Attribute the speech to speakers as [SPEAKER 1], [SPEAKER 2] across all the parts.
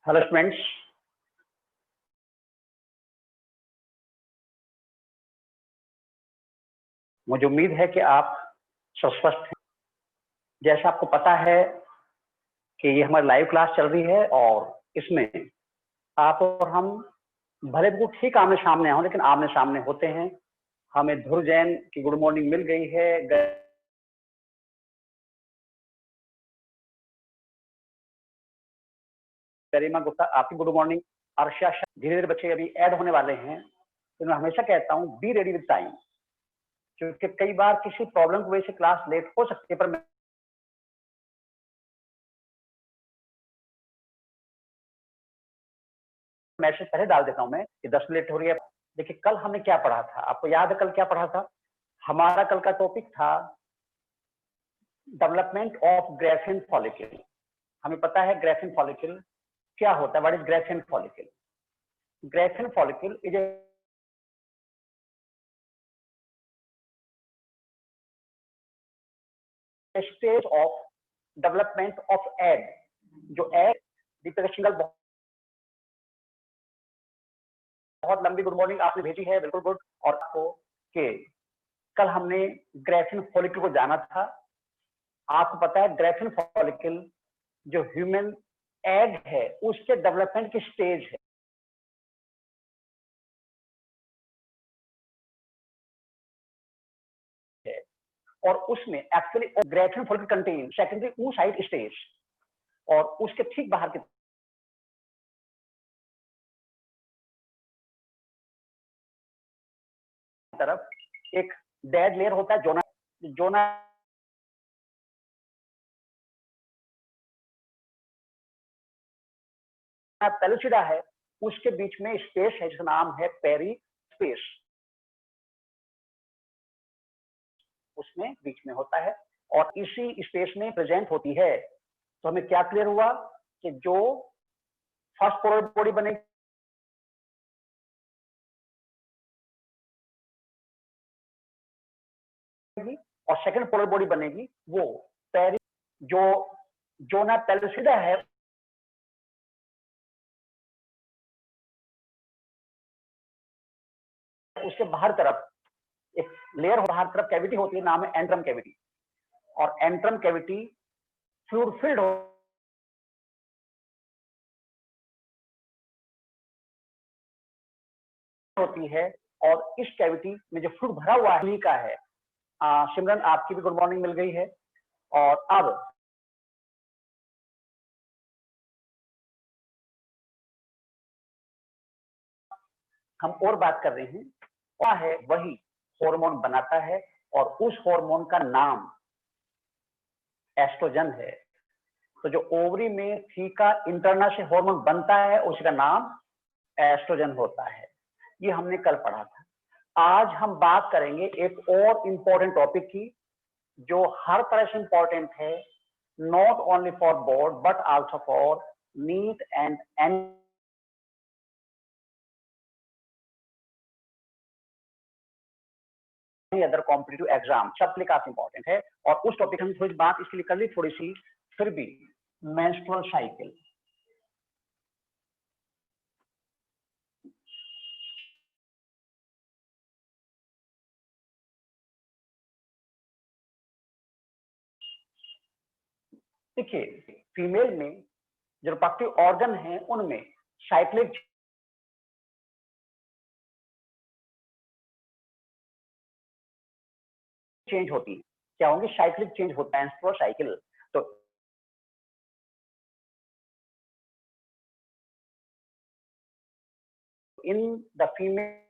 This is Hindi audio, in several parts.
[SPEAKER 1] हेलो स्टूडेंट्स, मुझे उम्मीद है कि आप स्वस्थ हैं। जैसा आपको पता है कि ये हमारी लाइव क्लास चल रही है और इसमें आप और हम भले वो ठीक आमने सामने हों, लेकिन आमने सामने होते हैं। हमें ध्रुव जैन की गुड मॉर्निंग मिल गई है, गरिमा गुप्ता आपकी गुड मॉर्निंग, अर्षा धीरे धीरे बच्चे अभी ऐड होने वाले हैं। तो मैं हमेशा कहता हूँ बी रेडी विद टाइम, क्योंकि कई बार किसी प्रॉब्लम की वजह से क्लास लेट हो सकती है, पर मैसेज पहले डाल देता हूं मैं कि 10 मिनट हो रही है। देखिए कल हमने क्या पढ़ा था, आपको याद है कल क्या पढ़ा था? हमारा कल का टॉपिक था डेवलपमेंट ऑफ ग्रेफिन फॉलिकल। हमें पता है ग्रेफिन फॉलिकल क्या होता है, what is Graafian follicle? Graafian follicle is a stage of development of egg. जो एग सिंगल, बहुत लंबी गुड मॉर्निंग आपने भेजी है, बिल्कुल गुड। और आपको के कल हमने ग्रेफिन फॉलिकल को जाना था। आपको पता है ग्रेफिन फॉलिकल जो ह्यूमन एग है उसके डेवलपमेंट की स्टेज है। और उसमें actually Graafian follicle contain secondary oocyte stage, और उसके ठीक बाहर की तरफ एक डेड लेयर होता है, जोना पेलुसिडा है। उसके बीच में स्पेस है जिसका नाम है पेरी स्पेस, उसमें बीच में होता है और इसी स्पेस में प्रेजेंट होती है। तो हमें क्या क्लियर हुआ कि जो फर्स्ट पोलर बॉडी बनेगी और सेकंड पोलर बॉडी बनेगी वो पेरी, जो जोना पेलुसिडा है उसके बाहर तरफ एक लेयर बाहर तरफ कैविटी होती है, नाम है एंट्रम कैविटी। और एंट्रम कैविटी फ्लूइड फिल्ड होती है, और इस कैविटी में जो फ्लूइड भरा हुआ है का है। सिमरन आपकी भी गुड मॉर्निंग मिल गई है। और अब हम और बात कर रहे हैं, क्या है वही हार्मोन बनाता है, और उस हार्मोन का नाम एस्ट्रोजन है। तो जो ओवरी में थीका इंटरना से हार्मोन बनता है उसका नाम एस्ट्रोजन होता है। ये हमने कल पढ़ा था। आज हम बात करेंगे एक और इंपॉर्टेंट टॉपिक की, जो हर तरह से इंपॉर्टेंट है, not only for board but also for neat and other competitive exam, सब के लिए काफी इंपॉर्टेंट है। और उस टॉपिक हम थोड़ी बात इसके लिए कर ली थोड़ी सी, फिर भी मेंस्ट्रुअल साइकिल। देखिए फीमेल में जो रिप्रोडक्टिव ऑर्गन है उनमें साइक्लिक चेंज होती है। क्या होंगे? साइक्लिक चेंज होता है मेंस्ट्रुअल साइकिल। तो in the female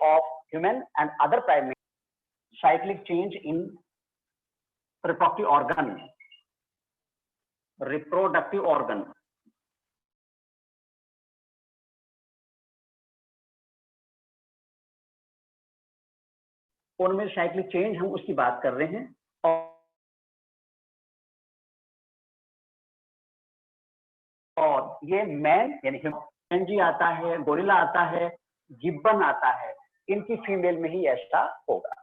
[SPEAKER 1] of human and other primate, cyclic change in reproductive organ उनमें साइक्लिक चेंज, हम उसकी बात कर रहे हैं। और ये मैन यानी ह्यूमन आता है, गोरिल्ला आता है, गिब्बन आता है, इनकी फीमेल में ही ऐसा होगा।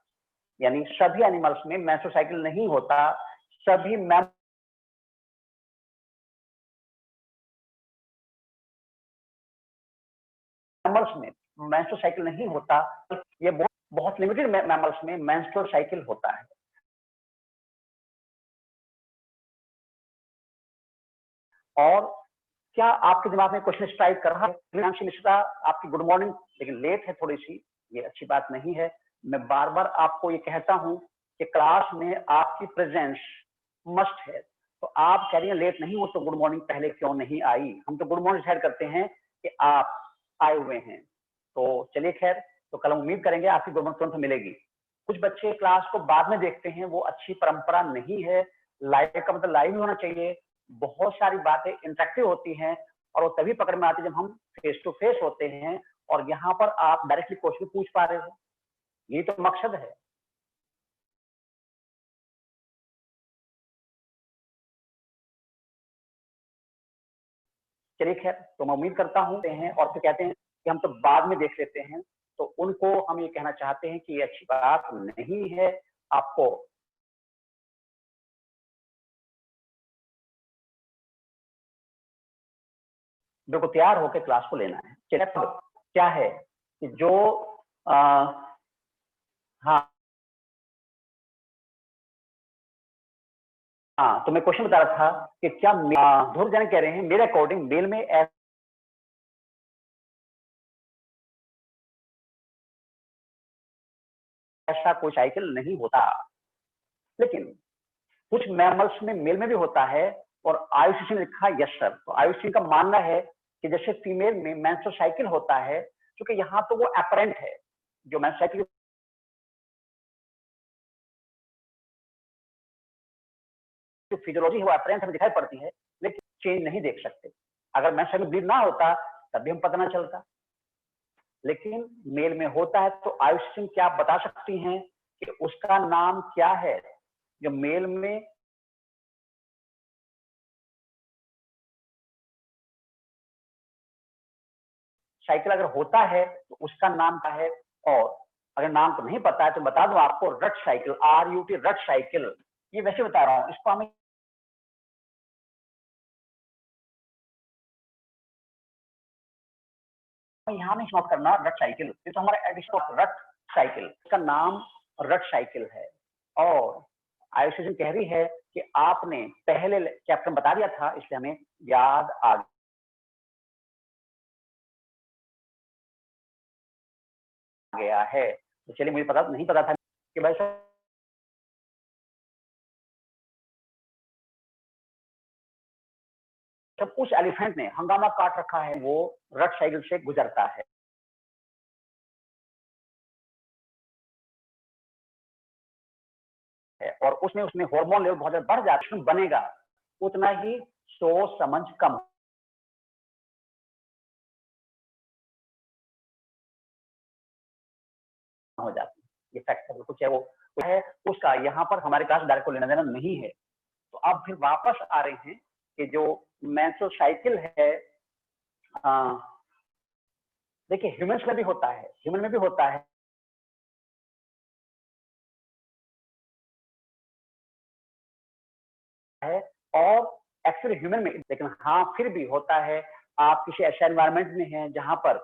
[SPEAKER 1] यानी सभी एनिमल्स में मेंस्ट्रुअल साइकिल नहीं होता, सभी मैमल्स में मेंस्ट्रुअल साइकिल नहीं होता, ये बहुत लिमिटेड मैमल्स में मेंस्ट्रुअल साइकिल होता है। और क्या आपके दिमाग में क्वेश्चन स्ट्राइक कर रहा है? प्रियांशी मिश्रा, आपकी गुड मॉर्निंग, लेकिन लेट है थोड़ी सी, ये अच्छी बात नहीं है। मैं बार बार आपको ये कहता हूं कि क्लास में आपकी प्रेजेंस मस्ट है। तो आप कह रही हैं लेट नहीं हो तो गुड मॉर्निंग पहले क्यों नहीं आई? हम तो गुड मॉर्निंग शेयर करते हैं कि आप आए हुए हैं। तो चलिए खैर, तो कल उम्मीद करेंगे आपकी गुड मॉर्निंग तुरंत मिलेगी। कुछ बच्चे क्लास को बाद में देखते हैं, वो अच्छी परंपरा नहीं है। लाइव का मतलब लाइव ही होना चाहिए। बहुत सारी बातें इंटरेक्टिव होती हैं और वो तभी पकड़ में आती है जब हम फेस टू फेस होते हैं और यहाँ पर आप डायरेक्टली क्वेश्चन पूछ पा रहे हो। यही तो मकसद है। चलिए खैर, तो मैं उम्मीद करता हूँ हैं और फिर कहते हैं कि हम तो बाद में देख लेते हैं, तो उनको हम ये कहना चाहते हैं कि ये अच्छी बात नहीं है। आपको बिल्कुल तैयार होकर क्लास को लेना है। चलिए, क्या है कि जो हाँ हाँ, तो मैं क्वेश्चन बता रहा था कि क्या ध्रुव जैन कह रहे हैं मेरे अकॉर्डिंग मेल में ऐसा कोई साइकिल नहीं होता, लेकिन कुछ मैमल्स में मेल में भी होता है। और आयुषी ने लिखा यस सर। तो आयुषी का मानना है कि जैसे फीमेल में मेंस्ट्रुअल साइकिल होता है, क्योंकि यहाँ तो वो अपरेंट है, जो मेंस्ट्रुअल साइकिल जो फिजियोलॉजी है वो अपरेंट हमें दिखाई पड़ती है, लेकिन चेंज नहीं देख सकते। अगर मेंस्ट्रुअल साइकिल ब्लीड ना होता तब भी हम पता ना चलता, लेकिन मेल में होता है। तो आयुषी क्या आप बता सकती हैं कि उसका नाम क्या है जो मेल में साइकिल अगर होता है तो उसका नाम क्या है? और अगर नाम तो नहीं पता है तो बता दो आपको, रट साइकिल, RUT, रट साइकिल। ये वैसे बता रहा हूं, इसको हमें यहाँ नहीं नोट करना रट साइकिल, ये तो हमारा एडिशनल रट साइकिल, इसका नाम रट साइकिल है। और आयुषी कह रही है कि आपने पहले चैप्टर में बता दिया था, इसलिए हमें याद आ गया है। तो चलिए, मुझे पता नहीं पता था कि भाई जब उस एलिफेंट ने हंगामा काट रखा है, वो रट साइकिल से गुजरता है। और उसमें उसमें हार्मोन लेवल बहुत ज्यादा बढ़ जाता है, बनेगा उतना ही सोच समझ कम हो जाती है। ये फैक्ट है, कुछ है वो है उसका यहाँ पर हमारे पास डायरेक्ट लेना देना नहीं है। तो अब फिर वापस आ रहे हैं कि जो मेंस्ट्रुअल साइकिल है, देखिए ह्यूमंस में भी होता है, ह्यूमन में भी होता है और एक्चुअली ह्यूमन में, लेकिन हाँ फिर भी होता है। आप किसी ऐसे एनवायरमेंट में हैं जहां पर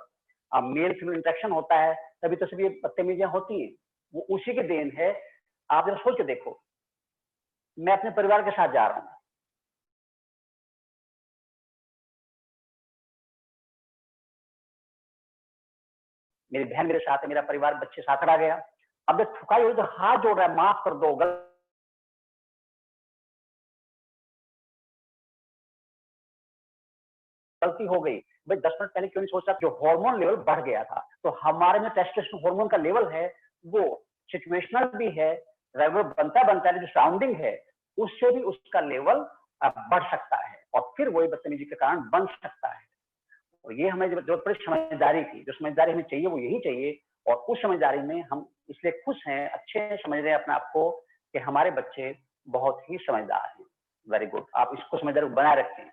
[SPEAKER 1] मेल फीमेल इंटरेक्शन होता है, तभी तो सभी बदतमीजियां होती हैं। वो उसी की देन है। आप जरा सोच के देखो, मैं अपने परिवार के साथ जा रहा हूँ, मेरी बहन मेरे साथ है, मेरा परिवार बच्चे साथ आ गया। अब जब थकाई हुई तो हाथ जोड़ रहा है, माफ कर दो, गलती हो गई। भाई 10 मिनट पहले क्यों नहीं सोचा? जो हार्मोन लेवल बढ़ गया था, तो हमारे में टेस्टोस्टेरोन हार्मोन का लेवल है वो सिचुएशनल भी है, रेगुलर बनता बनता है, जो सराउंडिंग है उससे भी उसका लेवल बढ़ सकता है और फिर वही बदतमीजी के कारण बन सकता है। और ये हमें जरूरत पड़ी समझदारी की, जो समझदारी हमें चाहिए वो यही चाहिए। और उस समझदारी में हम इसलिए खुश हैं, अच्छे समझ रहे हैं अपने आप को कि हमारे बच्चे बहुत ही समझदार हैं। वेरी गुड, आप इसको समझदारी बनाए रखें।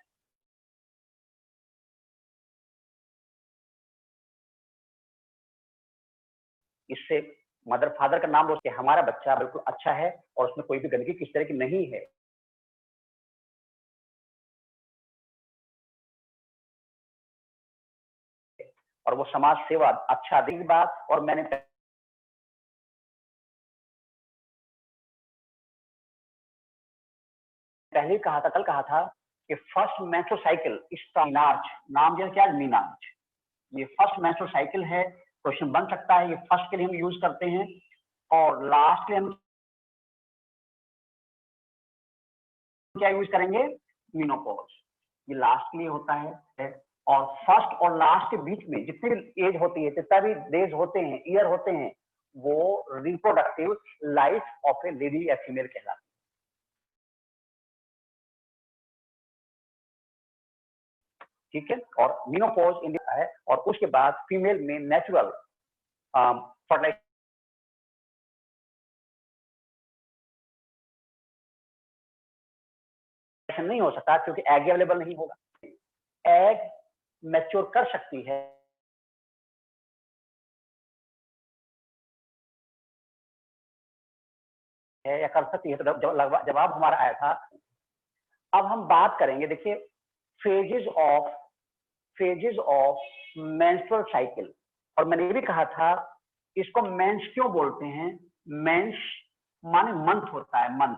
[SPEAKER 1] इससे मदर फादर का नाम बोलते हमारा बच्चा बिल्कुल अच्छा है और उसमें कोई भी गंदगी किस तरह की नहीं है, और वो समाज सेवा अच्छा दी बात। और मैंने पहले कहा था, कल कहा था कि फर्स्ट मेट्रो साइकिल मीनार्च, नाम जो क्या मीनार्च, ये फर्स्ट मेट्रो साइकिल है। क्वेश्चन बन सकता है, ये फर्स्ट के लिए हम यूज करते हैं और लास्ट के लिए हम क्या यूज करेंगे, मीनोपॉज। ये लास्ट के लिए होता है और फर्स्ट और लास्ट के बीच में जितनी भी एज होती है, जितना भी डेज होते हैं, ईयर होते हैं, वो reproductive life of A lady या फीमेल कहलाते हैं। ठीक है, और मीनोपॉज इंडिया है और उसके बाद फीमेल में नेचुरल फर्टिलाइजेशन नहीं हो सकता क्योंकि एग अवेलेबल नहीं होगा। एग मैच्योर कर सकती है या कर सकती है, तो जवाब हमारा आया था। अब हम बात करेंगे, देखिए फेजेस ऑफ मेंस्ट्रुअल साइकिल। और मैंने ये भी कहा था इसको मेंस क्यों बोलते हैं, मेंस माने मंथ होता है, मंथ,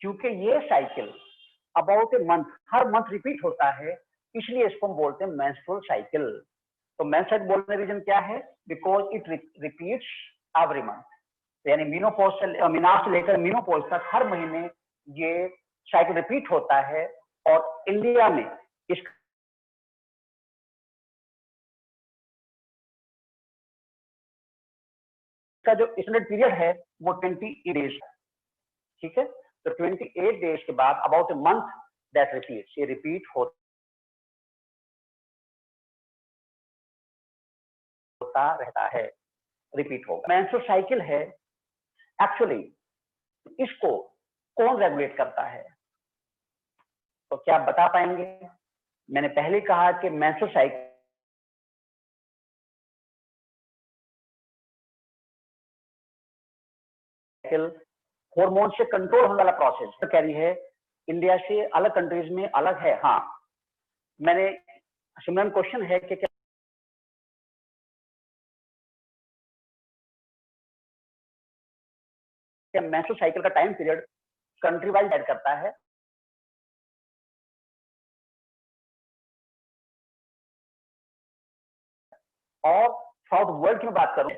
[SPEAKER 1] क्योंकि ये cycle about a month, her month repeat होता है, इसलिए इसको हम बोलते हैं मेंस्ट्रुअल साइकिल। तो मेंस साइकिल बोलने का रीजन क्या है, because it repeats every month, यानी मीनोपॉज से मीनार से लेकर मीनोपॉज तक हर महीने ये साइकिल रिपीट होता है। और इंडिया में इसका जो स्टैंडर्ड पीरियड है वो 28 डेज है। ठीक है, तो 28 डेज के बाद about a month that repeats, ये रिपीट होता रहता है, रिपीट होगा। मेंस्ट्रुअल साइकिल है एक्चुअली, इसको कौन रेगुलेट करता है, तो क्या आप बता पाएंगे? मैंने पहले कहा कि मेंस्ट्रुअल साइकिल हार्मोन से कंट्रोल होने वाला प्रोसेस तो कह रही है, इंडिया से अलग कंट्रीज में अलग है। हाँ, मैंने सिमिलर क्वेश्चन है कि क्या मेंस्ट्रुअल साइकिल का time period country wise add करता है? और साउथ वर्ल्ड की मैं बात करूं,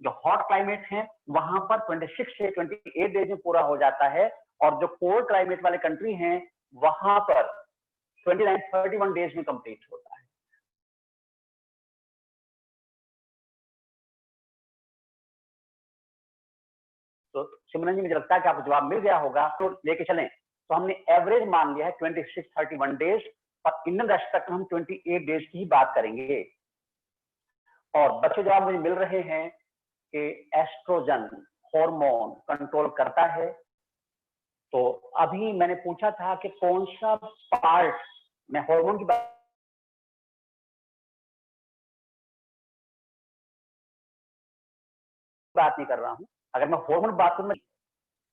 [SPEAKER 1] जो हॉट क्लाइमेट है वहां पर 26 से 28 डेज में पूरा हो जाता है, और जो कोल्ड क्लाइमेट वाले कंट्री हैं वहां पर 29-31 डेज में कंप्लीट होता है। तो सिमरन जी, मुझे लगता है कि आपको जवाब मिल गया होगा, तो लेके चलें। तो हमने एवरेज मान लिया है 26-31 डेज, और इंडियन रेस्पेक्ट में हम 28 डेज की ही बात करेंगे। और बच्चे जवाब मुझे मिल रहे हैं कि एस्ट्रोजन हार्मोन कंट्रोल करता है। तो अभी मैंने पूछा था कि कौन सा पार्ट, मैं हार्मोन की बात नहीं कर रहा हूं, अगर मैं हार्मोन बात करूं,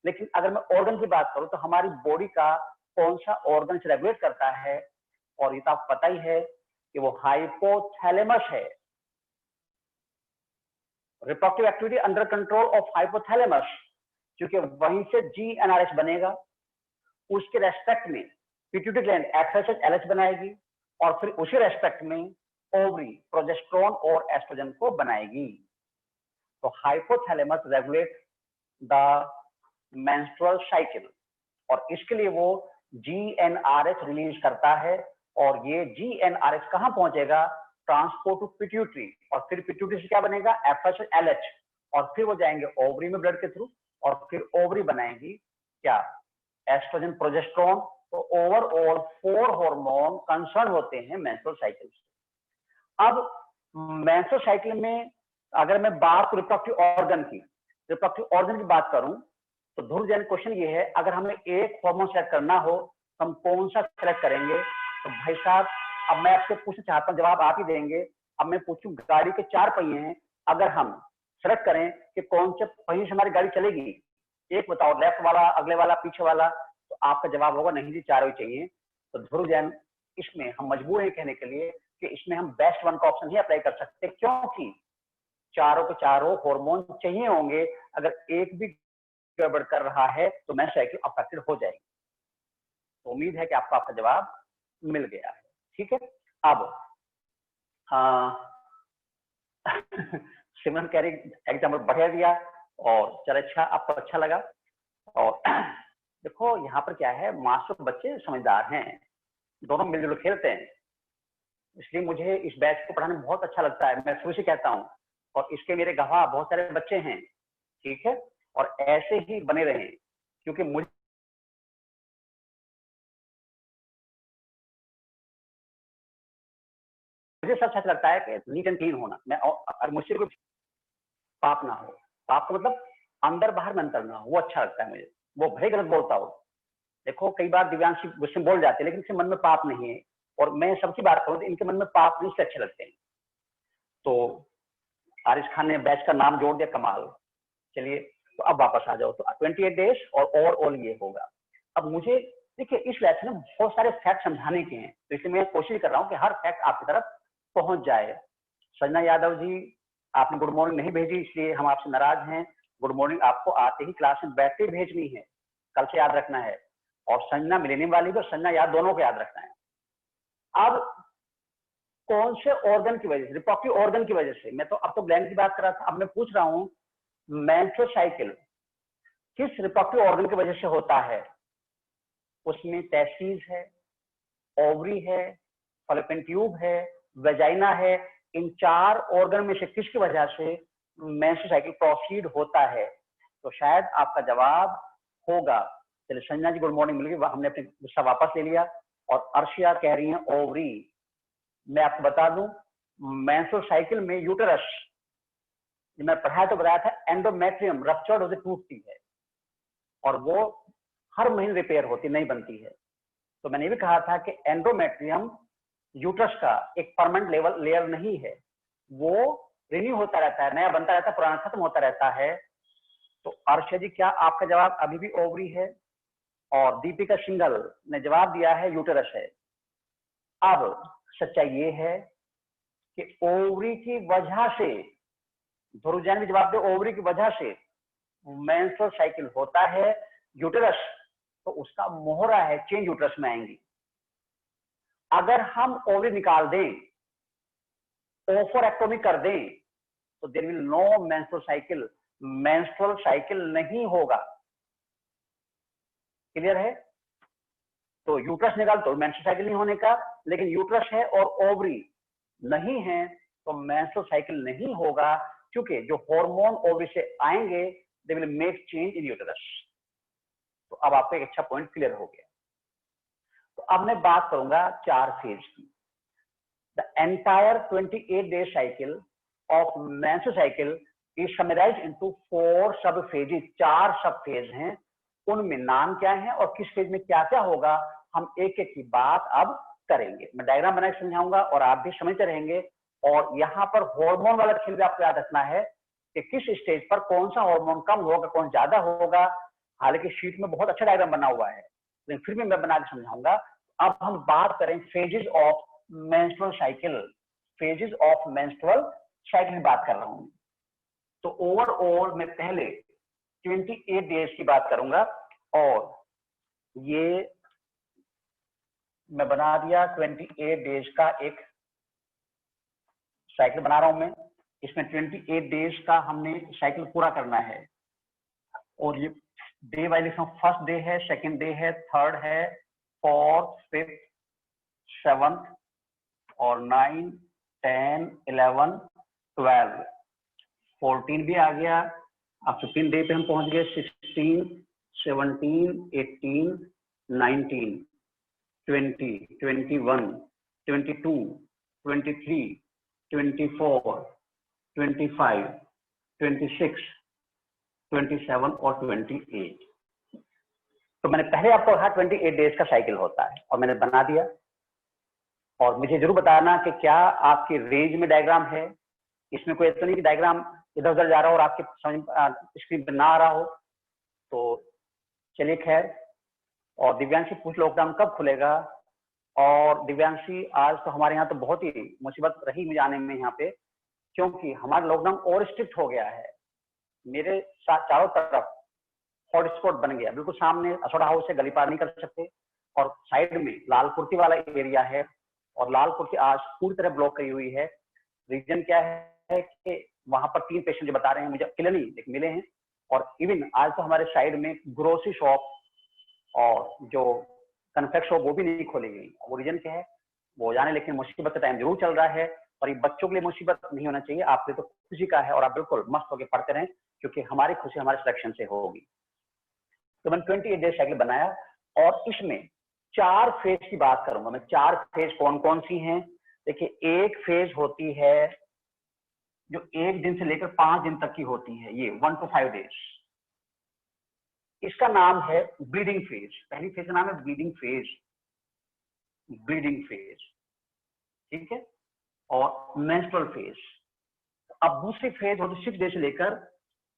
[SPEAKER 1] लेकिन अगर मैं ऑर्गन की बात करूं तो हमारी बॉडी का कौन सा ऑर्गन से रेगुलेट करता है, और ये तो आपको पता ही है कि वो हाइपोथैलेमस है। Reproductive activity under control of hypothalamus, क्योंकि वहीं से जीएनआरएच बनेगा, उसके रेस्पेक्ट में पिट्यूटरी ग्लैंड एफएसएच एलएच बनाएगी, और फिर उसी रेस्पेक्ट में ओवरी प्रोजेस्टेरोन और एस्ट्रोजन को बनाएगी। तो hypothalamus regulate the menstrual cycle, और इसके लिए वो जीएनआरएच रिलीज करता है, और ये जीएनआरएच कहां पहुंचेगा, ट्रांसपोर्ट टू पिट्यूटरी, और फिर पिट्यूटरी से क्या बनेगा, एफएसएच एलएच, और फिर वो जाएंगे ओवरी में ब्लड के थ्रू, और फिर ओवरी बनाएंगी क्या, एस्ट्रोजन प्रोजेस्टेरोन। तो ओवरऑल 4 हार्मोन कंसर्न होते हैं मेंस्ट्रुअल साइकिल से। अब मेंस्ट्रुअल साइकिल में अगर मैं बात रिप्रोडक्टिव ऑर्गन की बात करूं, तो ध्रुव जैन क्वेश्चन ये है, अगर हमें एक हार्मोन सेलेक्ट करना हो तो हम कौन सा सेलेक्ट करेंगे? तो भाई साहब, अब मैं आपसे पूछना चाहता हूं, जवाब आप ही देंगे। अब मैं पूछूं, गाड़ी के 4 पहिए हैं, अगर हम सेलेक्ट करें कि कौन से पहिए से हमारी गाड़ी चलेगी। एक बताओ, लेफ्ट वाला, अगले वाला, पीछे वाला। तो आपका जवाब होगा नहीं जी, चारों ही चाहिए। तो ध्रुव जैन, इसमें हम मजबूर हैं कहने के लिए कि इसमें हम बेस्ट वन का ऑप्शन ही अप्लाई कर सकते, क्योंकि चारों के चारों हार्मोन चाहिए होंगे। अगर एक भी गड़बड़ कर रहा है तो मैं साइकिल अफेक्टेड हो जाएगी। तो उम्मीद है कि आपको आपका जवाब मिल गया है। ठीक है, अब सिमरन कह रही एग्जाम्पल बढ़िया दिया और चल अच्छा, आपको अच्छा लगा। और देखो यहाँ पर क्या है, मास्टर बच्चे समझदार हैं, दोनों मिलजुल खेलते हैं, इसलिए मुझे इस बैच को पढ़ाने में बहुत अच्छा लगता है। मैं शुरू से कहता हूँ, और इसके मेरे गवाह बहुत सारे बच्चे हैं। ठीक है, और ऐसे ही बने रहें, क्योंकि मुझे सबसे अच्छा लगता है कि नीट एंड क्लीन होना। मैं और मुझसे कोई पाप ना हो, पाप का मतलब अंदर बाहर में अंतर ना हो, वो अच्छा लगता है मुझे। वो भले गलत बोलता हो, देखो कई बार दिव्यांशी गुस्से में बोल जाते हैं, लेकिन इनके मन में पाप नहीं है। और मैं सबकी बात करूं तो इनके मन में पाप नहीं से अच्छे लगते हैं। तो आरिश खान ने बैच का नाम जोड़ दिया, कमाल। चलिए, तो अब वापस आ जाओ। तो 28 डेज और ओवरऑल ये होगा। अब मुझे देखिए, इस बैच में बहुत सारे फैक्ट समझाने के हैं, तो इसलिए मैं कोशिश कर रहा हूँ कि हर फैक्ट आपकी तरफ पहुंच जाए। संजना यादव जी, आपने गुड मॉर्निंग नहीं भेजी, इसलिए हम आपसे नाराज हैं। गुड मॉर्निंग आपको आते ही क्लास में बैठते ही भेजनी है, कल से याद रखना है। और संजना मिलने वाली भी और संजना याद, दोनों को याद रखना है। अब कौन से ऑर्गन की वजह से, रिप्रोडक्टिव ऑर्गन की वजह से, मैं तो अब तो ग्लैंड की बात कर रहा था, अब मैं पूछ रहा हूं मेंस्ट्रुअल साइकिल किस रिप्रोडक्टिव ऑर्गन की वजह से होता है। उसमें टेस्टिस है, ओवरी है, फैलोपियन ट्यूब है, वेजाइना है। इन चार ऑर्गन में से किसकी वजह से मेंस्ट्रुअल साइकिल प्रोसीड होता है? तो शायद आपका जवाब होगा, चलिए संजना जी गुड मॉर्निंग मिल गई, हमने अपनी गुस्सा वापस ले लिया। और अर्शिया कह रही है ओवरी। मैं आपको बता दूं, मेंस्ट्रुअल साइकिल में यूटेरस, मैं पढ़ाया तो बताया था, एंडोमेट्रियम रप्चर्ड होकर टूटती है और वो हर महीने रिपेयर होती, नहीं बनती है। तो मैंने भी कहा था कि एंडोमेट्रियम यूट्रस का एक परमानेंट लेयर नहीं है, वो रिन्यू होता रहता है, नया बनता रहता है, पुराना खत्म होता रहता है। तो अर्षा जी, क्या आपका जवाब अभी भी ओवरी है? और दीपिका सिंगल ने जवाब दिया है यूटेरस है। अब सच्चाई ये है कि ओवरी की वजह से, ध्रुव जैन भी जवाब दे, ओवरी की वजह से मेंस्ट्रुअल साइकिल होता है। यूटेरस तो उसका मोहरा है, चेंज यूटेरस में आएंगी। अगर हम ओवरी निकाल दें, ओफोरेक्टोमी कर दें, तो there will no menstrual cycle, menstrual cycle नहीं होगा। क्लियर है? तो यूट्रस निकाल तो मेंस्ट्रुअल साइकिल नहीं होने का, लेकिन यूट्रस है और ओवरी नहीं है तो मेंस्ट्रुअल साइकिल नहीं होगा, क्योंकि जो हार्मोन ओवरी से आएंगे they will make change in uterus. तो अब आपको एक अच्छा पॉइंट क्लियर हो गया। तो अब मैं बात करूंगा 4 फेज की। The entire 28 day cycle of menstrual cycle is summarised into 4 सब फेजेस। 4 सब फेज हैं, उनमें नाम क्या है और किस फेज में क्या क्या होगा, हम एक एक की बात अब करेंगे। मैं डायग्राम बना के समझाऊंगा और आप भी समझते रहेंगे। और यहाँ पर हार्मोन वाला खेल भी आपको याद रखना है कि किस स्टेज पर कौन सा हार्मोन कम होगा, कौन ज्यादा होगा। हालांकि शीट में बहुत अच्छा डायग्राम बना हुआ है, लेकिन फिर भी मैं बना के समझाऊंगा। अब हम बात करें phases of menstrual cycle. Phases of menstrual cycle की बात कर रहा हूं। तो ओवरऑल मैं पहले 28 डेज की बात करूंगा, और ये मैं बना दिया 28 डेज का एक साइकिल बना रहा हूं मैं। इसमें 28 डेज का हमने साइकिल पूरा करना है, और ये डे वाइज लिखा हूं। फर्स्ट डे है, सेकंड डे है, थर्ड है, फोर्थ, फिफ्थ, 7th और 9, 10, 11, 12, 14 भी आ गया। अब 15 डे पे हम पहुंच गए। 16, 17, 18, 19, 20, 21, 22, 23, 24, 25, 26, 27 और 28। तो मैंने पहले आपको कहा 28 डेज का साइकिल होता है, और मैंने बना दिया। और मुझे जरूर बताना कि क्या आपके रेंज में डायग्राम है। इसमें कोई तो नहीं कि डायग्राम इधर उधर जा रहा हो और आपके समझ स्क्रीन पे ना आ रहा हो तो चलिए खैर। और दिव्यांशी पूछ लॉकडाउन कब खुलेगा? और दिव्यांशी आज तो हमारे यहाँ तो बहुत ही मुसीबत रही मुझे आने में यहाँ पे, क्योंकि हमारा लॉकडाउन और स्ट्रिक्ट हो गया है। मेरे चारों तरफ हॉटस्पॉट बन गया, बिल्कुल सामने असोड़ा हाउस से गली पार नहीं कर सकते, और साइड में लाल कुर्ती वाला एरिया है, और लाल कुर्ती आज पूरी तरह ब्लॉक करी हुई है। रीजन क्या है कि वहां पर 3 पेशेंट जो बता रहे हैं मुझे अकेले नहीं लेकिन मिले हैं, और इवन आज तो हमारे साइड में ग्रोसरी शॉप और जो कन्फेक्ट शॉप वो भी नहीं खोली गई। वो रीजन क्या है वो जाने, लेकिन मुसीबत का टाइम जरूर चल रहा है, और ये बच्चों के लिए मुसीबत नहीं होना चाहिए, आपके तो खुशी का है, और आप बिल्कुल मस्त होकर पढ़ते रहें, क्योंकि हमारी खुशी हमारे सिलेक्शन से होगी। तो मैंने 28 डेज साइकिल बनाया, और इसमें 4 फेज की बात करूंगा मैं। 4 फेज कौन कौन सी हैं? देखिए, एक फेज होती है जो 1 दिन से लेकर 5 दिन तक की होती है, ये 1 to 5 डेज। इसका नाम है ब्लीडिंग फेज। पहली फेज का नाम है ब्लीडिंग फेज, ब्लीडिंग फेज, ठीक है। और मेंस्ट्रुअल फेज। अब दूसरी फेज होती है 6 डेज से लेकर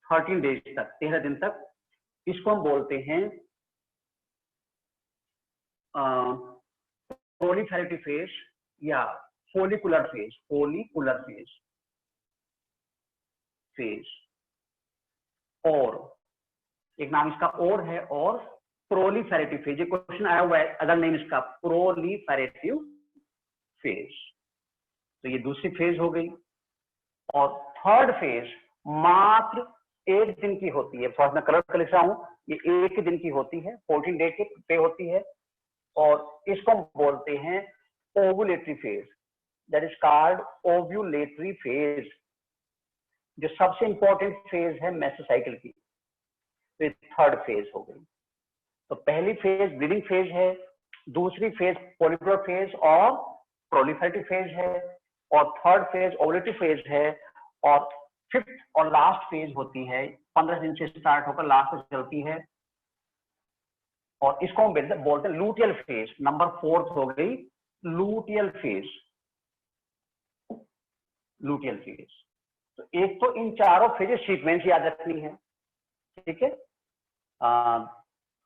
[SPEAKER 1] 13 डेज तक, 13 दिन तक। इसको हम बोलते हैं प्रोलिफेरेटिव फेज या follicular phase, follicular phase phase. और एक नाम इसका और है, और प्रोलिफेरेटिव फेज। ये क्वेश्चन आया हुआ है, अदर नेम इसका प्रोलिफेरेटिव फेज। तो ये दूसरी फेज हो गई। और थर्ड फेज मात्र 1 दिन की होती है, थोड़ा मैं कलर कर लिख रहा हूं, ये 1 दिन की होती है, 14 डे की पे होती है, और इसको हम बोलते हैं ovulatory phase, that is called ovulatory phase, जो सबसे इंपॉर्टेंट फेज है मेस्टल साइकिल की। तो थर्ड फेज हो गई। तो पहली फेज ब्लीडिंग फेज है, दूसरी फेज फोलिकुलर फेज और प्रोलिफेरेटिव फेज है, और थर्ड फेज ओव्यूलेटरी फेज है, और फिफ्थ और लास्ट फेज होती है 15 दिन से स्टार्ट होकर लास्ट तक चलती है, और इसको हम बोलते हैं लूटियल फेज। नंबर 4 हो गई लूटियल फेज, लूटियल फेज। तो एक तो इन चारों फेजेस सीक्वेंस याद रखनी है, ठीक है।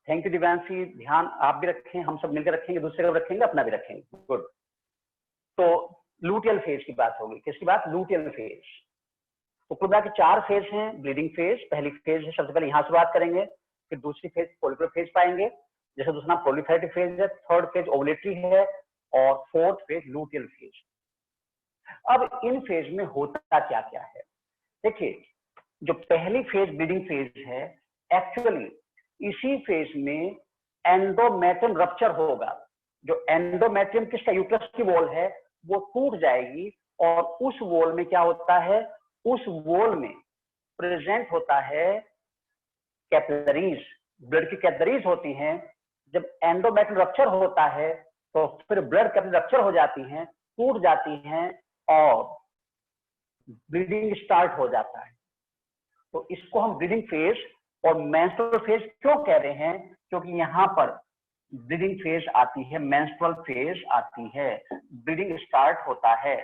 [SPEAKER 1] थैंक यू दिव्यांशी, ध्यान आप भी रखें, हम सब मिलकर रखेंगे, दूसरे का भी रखेंगे, अपना भी रखेंगे। गुड। तो लूटियल फेज की बात होगी। किसकी बात? Luteal phase. तो कुल मिला के 4 फेज हैं। ब्लीडिंग फेज पहली फेज है, सबसे पहले यहां से बात करेंगे, फिर दूसरी फेज फोलिकुलर फेज पाएंगे, जैसे दूसरा नाम प्रोलिफेरेटिव फेज है, थर्ड फेज ओवुलेटरी है, और फोर्थ फेज लूटियल फेज। अब इन फेज में होता क्या क्या है? देखिए, जो पहली फेज ब्लीडिंग फेज है, एक्चुअली इसी फेज में एंडोमेट्रियम रप्चर होगा। जो एंडोमेट्रियम किसका, यूट्रस की वॉल है, वो टूट जाएगी, और उस वॉल में क्या होता है, उस वॉल में प्रेजेंट होता है कैपिलरीज, ब्लड की कैपिलरीज होती हैं। जब एंडोमेट्रियम रप्चर होता है तो फिर ब्लड कैपिलरी रप्चर हो जाती हैं, टूट जाती हैं, और ब्लीडिंग स्टार्ट हो जाता है। तो इसको हम ब्लीडिंग फेज और मेंस्ट्रुअल फेज क्यों कह रहे हैं? क्योंकि यहाँ पर ब्लीडिंग फेज आती है, मेंस्ट्रुअल फेज आती है, ब्लीडिंग स्टार्ट होता है,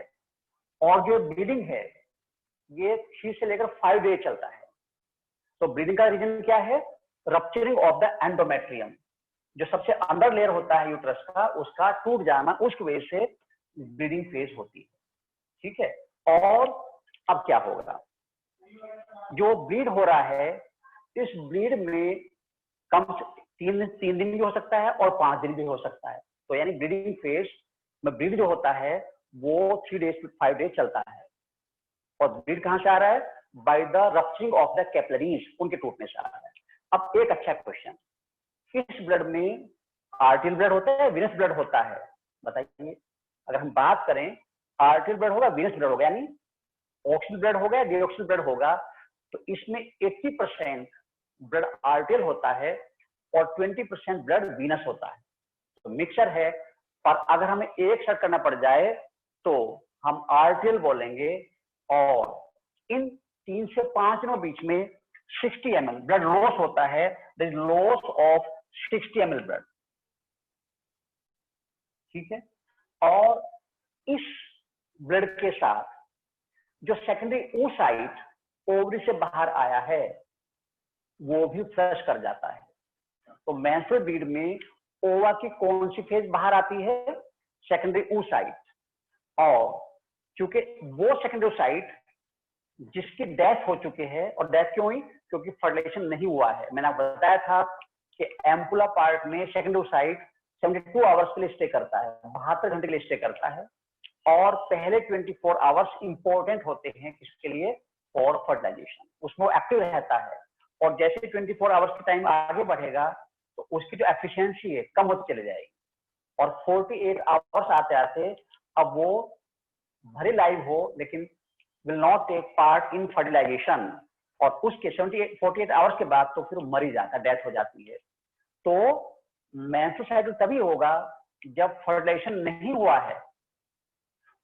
[SPEAKER 1] और जो ब्लीडिंग है ये 3 से लेकर 5 डे चलता है। तो ब्लीडिंग का रीजन क्या है? रप्चरिंग ऑफ द एंडोमेट्रियम, जो सबसे अंदर लेयर होता है यूट्रस का, उसका टूट जाना, उस वजह से ब्लीडिंग फेज होती है, ठीक है। और अब क्या होगा? जो ब्लीड हो रहा है, इस ब्लीड में कम से 3 दिन भी हो सकता है और 5 दिन भी हो सकता है। तो यानी ब्लीडिंग फेज में ब्लीड जो होता है वो 3 डेज to 5 डेज चलता है। और ब्लीड कहां से आ रहा है? By the rupturing of the capillaries, उनके टूटने से आ रहा है। अब एक अच्छा क्वेश्चन, इस ब्लड में आर्टियल ब्लड होता है, वीनस ब्लड होता है? बताइए। अगर हम बात करें, आर्टियल ब्लड होगा, वीनस ब्लड होगा, यानी ऑक्सीजन ब्लड होगा, डीऑक्सीजन ब्लड होगा। तो इसमें 80% ब्लड आर्टियल होता है और 20% ब्लड वीनस होता है। तो मिक्सचर है। और अगर हमें एक शर्त करना पड़ जाए तो हम आर्टियल बोलेंगे, और इन 3 से 5 दिनों बीच में 60 ml ब्लड लॉस होता है, लॉस ऑफ 60 ml ब्लड, ठीक है। और इस ब्लड के साथ जो सेकेंडरी oocyte ओवरी से बाहर आया है वो भी फ्लश कर जाता है। तो मेंस्ट्रुअल ब्लीड में ओवा की कौन सी फेज बाहर आती है? Secondary oocyte। और क्योंकि वो सेकेंडरी oocyte जिसकी डेथ हो चुकी है, और डेथ क्यों हुई? क्योंकि फर्टिलाइजेशन नहीं हुआ है। मैंने आपको बताया था कि एम्पुला पार्ट में सेकेंडरी oocyte 72 आवर्स के लिए स्टे करता है, 72 घंटे के लिए स्टे करता है। और पहले 24 आवर्स इंपॉर्टेंट होते हैं किसके लिए? For fertilization. उसमें वो एक्टिव रहता है, और जैसे 24 आवर्स की टाइम आगे बढ़ेगा तो उसकी जो एफिशिएंसी है कम होती चली जाएगी, और 48 आवर्स आते आते अब वो भले लाइव हो लेकिन will not take part in fertilization, और उसके 48 आवर्स के बाद तो फिर मर ही जाता है, डेथ हो जाती है। तो मेंस्ट्रुअल साइकिल तभी होगा जब फर्टिलाइजेशन नहीं हुआ है,